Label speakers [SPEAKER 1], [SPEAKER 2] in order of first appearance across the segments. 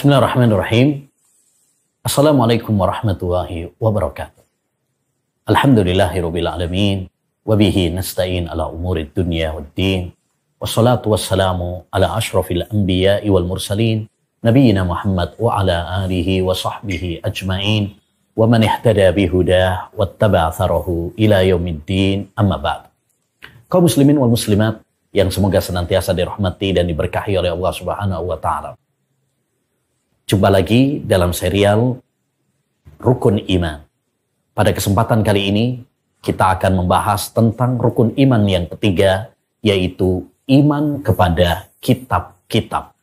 [SPEAKER 1] Bismillahirrahmanirrahim. Assalamualaikum warahmatullahi wabarakatuh. Alhamdulillahirabbil alamin wa bihi nasta'in ala umurid dunya waddin. Wassalatu wassalamu ala asyrafil anbiya'i wal mursalin nabiyyina Muhammad wa ala alihi wa sahbihi ajmain wa man ihtada bihudah wattaba'a atharahu ila yaumiddin, amma ba'd. Kaum muslimin wal muslimat yang semoga senantiasa dirahmati dan diberkahi oleh Allah Subhanahu wa taala. Jumpa lagi dalam serial Rukun Iman. Pada kesempatan kali ini kita akan membahas tentang rukun iman yang ketiga, yaitu iman kepada kitab-kitab.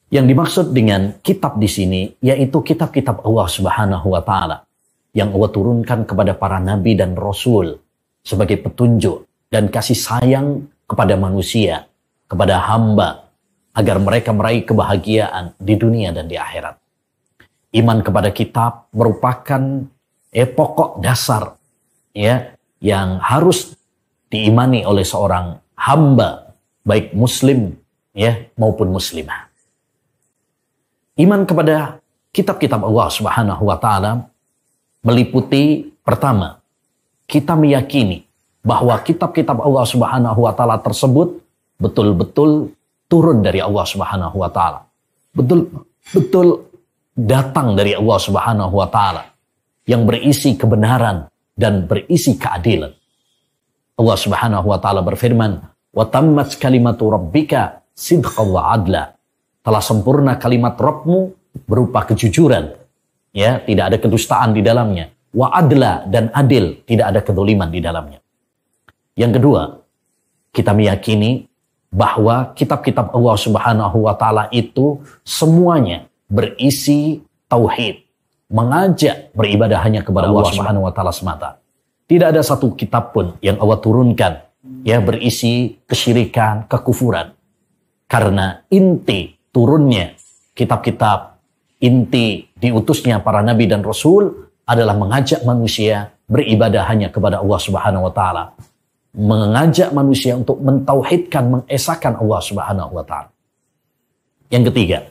[SPEAKER 1] Yang dimaksud dengan kitab di sini yaitu kitab-kitab Allah Subhanahu wa taala yang Allah turunkan kepada para nabi dan rasul sebagai petunjuk dan kasih sayang kepada manusia, kepada hamba, agar mereka meraih kebahagiaan di dunia dan di akhirat. Iman kepada kitab merupakan pokok dasar yang harus diimani oleh seorang hamba, baik muslim maupun muslimah. Iman kepada kitab-kitab Allah Subhanahu wa taala meliputi, pertama, kita meyakini bahwa kitab-kitab Allah Subhanahu wa taala tersebut betul-betul turun dari Allah Subhanahu wa taala. Betul-betul datang dari Allah Subhanahu wa taala yang berisi kebenaran dan berisi keadilan. Allah Subhanahu wa taala berfirman, "Wa tammat kalimatu rabbika sidqan wa adla." Telah sempurna kalimat Rabbmu berupa kejujuran, tidak ada kedustaan di dalamnya. Wa adla, dan adil, tidak ada kedzaliman di dalamnya. Yang kedua, kita meyakini bahwa kitab-kitab Allah Subhanahu wa taala itu semuanya berisi tauhid, mengajak beribadah hanya kepada Allah Subhanahu wa taala semata. Tidak ada satu kitab pun yang Allah turunkan berisi kesyirikan, kekufuran. Karena inti turunnya kitab-kitab, inti diutusnya para nabi dan rasul adalah mengajak manusia beribadah hanya kepada Allah Subhanahu wa taala. Mengajak manusia untuk mentauhidkan, mengesahkan Allah Subhanahu wa taala. Yang ketiga,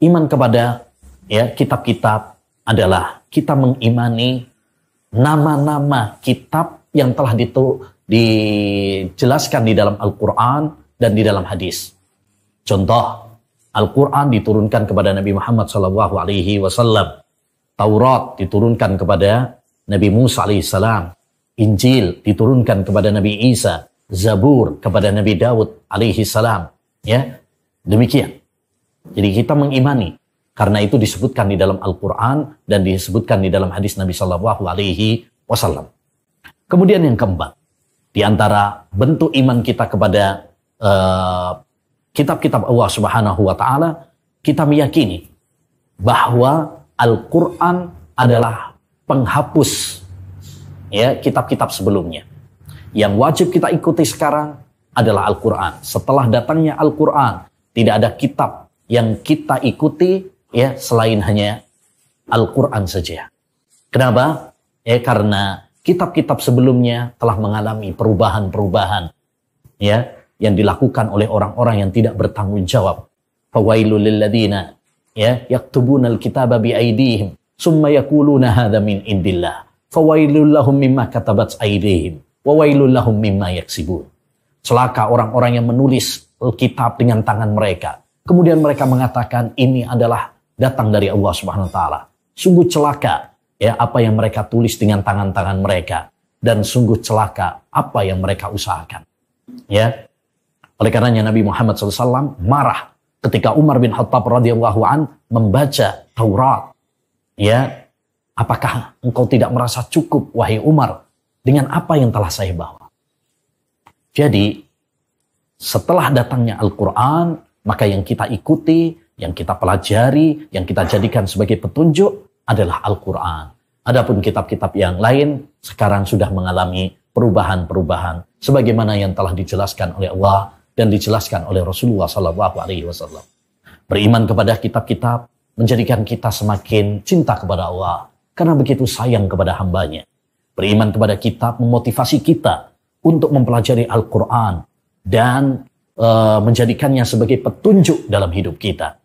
[SPEAKER 1] iman kepada kitab-kitab adalah kita mengimani nama-nama kitab yang telah dijelaskan di dalam Al-Quran dan di dalam hadis. Contoh, Al-Quran diturunkan kepada Nabi Muhammad SAW. Taurat diturunkan kepada Nabi Musa alaihissalam. Injil diturunkan kepada Nabi Isa, Zabur kepada Nabi Daud alaihissalam. Demikian. Jadi kita mengimani, karena itu disebutkan di dalam Al-Quran dan disebutkan di dalam hadis Nabi Shallallahu Alaihi Wasallam. Kemudian yang keempat, di antara bentuk iman kita kepada kitab-kitab Allah Subhanahu Wa Taala, kita meyakini bahwa Al-Quran adalah penghapus kitab-kitab sebelumnya. Yang wajib kita ikuti sekarang adalah Al-Quran. Setelah datangnya Al-Quran, tidak ada kitab yang kita ikuti selain hanya Al-Quran saja. Kenapa? Karena kitab-kitab sebelumnya telah mengalami perubahan-perubahan yang dilakukan oleh orang-orang yang tidak bertanggung jawab. Fawailul lilladzina yaktubuna al-kitaba biaydihim summa yaquluna hadza min indillah. Fawailul lahum mimma katabat aydihim wa wailul lahum mimma yaksibun. Celaka orang-orang yang menulis kitab dengan tangan mereka. Kemudian mereka mengatakan ini adalah datang dari Allah Subhanahu wa taala. Sungguh celaka apa yang mereka tulis dengan tangan-tangan mereka, dan sungguh celaka apa yang mereka usahakan. Oleh karenanya Nabi Muhammad SAW marah ketika Umar bin Khattab radhiyallahu an membaca Taurat. Apakah engkau tidak merasa cukup, wahai Umar, dengan apa yang telah saya bawa? Jadi, setelah datangnya Al-Quran, maka yang kita ikuti, yang kita pelajari, yang kita jadikan sebagai petunjuk adalah Al-Quran. Adapun kitab-kitab yang lain sekarang sudah mengalami perubahan-perubahan sebagaimana yang telah dijelaskan oleh Allah dan dijelaskan oleh Rasulullah SAW. Beriman kepada kitab-kitab menjadikan kita semakin cinta kepada Allah karena begitu sayang kepada hambanya. Beriman kepada kitab memotivasi kita untuk mempelajari Al-Quran dan menjadikannya sebagai petunjuk dalam hidup kita.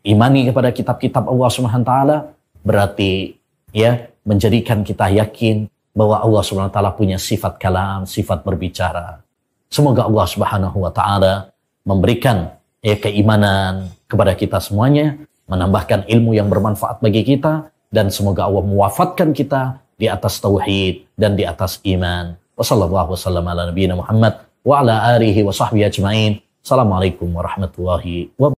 [SPEAKER 1] imani kepada kitab-kitab Allah Subhanahu wa taala berarti ya menjadikan kita yakin bahwa Allah Subhanahu wa taala punya sifat kalam, sifat berbicara. Semoga Allah Subhanahu wa taala memberikan keimanan kepada kita semuanya, menambahkan ilmu yang bermanfaat bagi kita, dan semoga Allah mewafatkan kita di atas tauhid dan di atas iman. Wassallallahu wasallam ala nabiyina Muhammad wa ala alihi wa sahbihi ajmain. Assalamualaikum warahmatullahi wabarakatuh.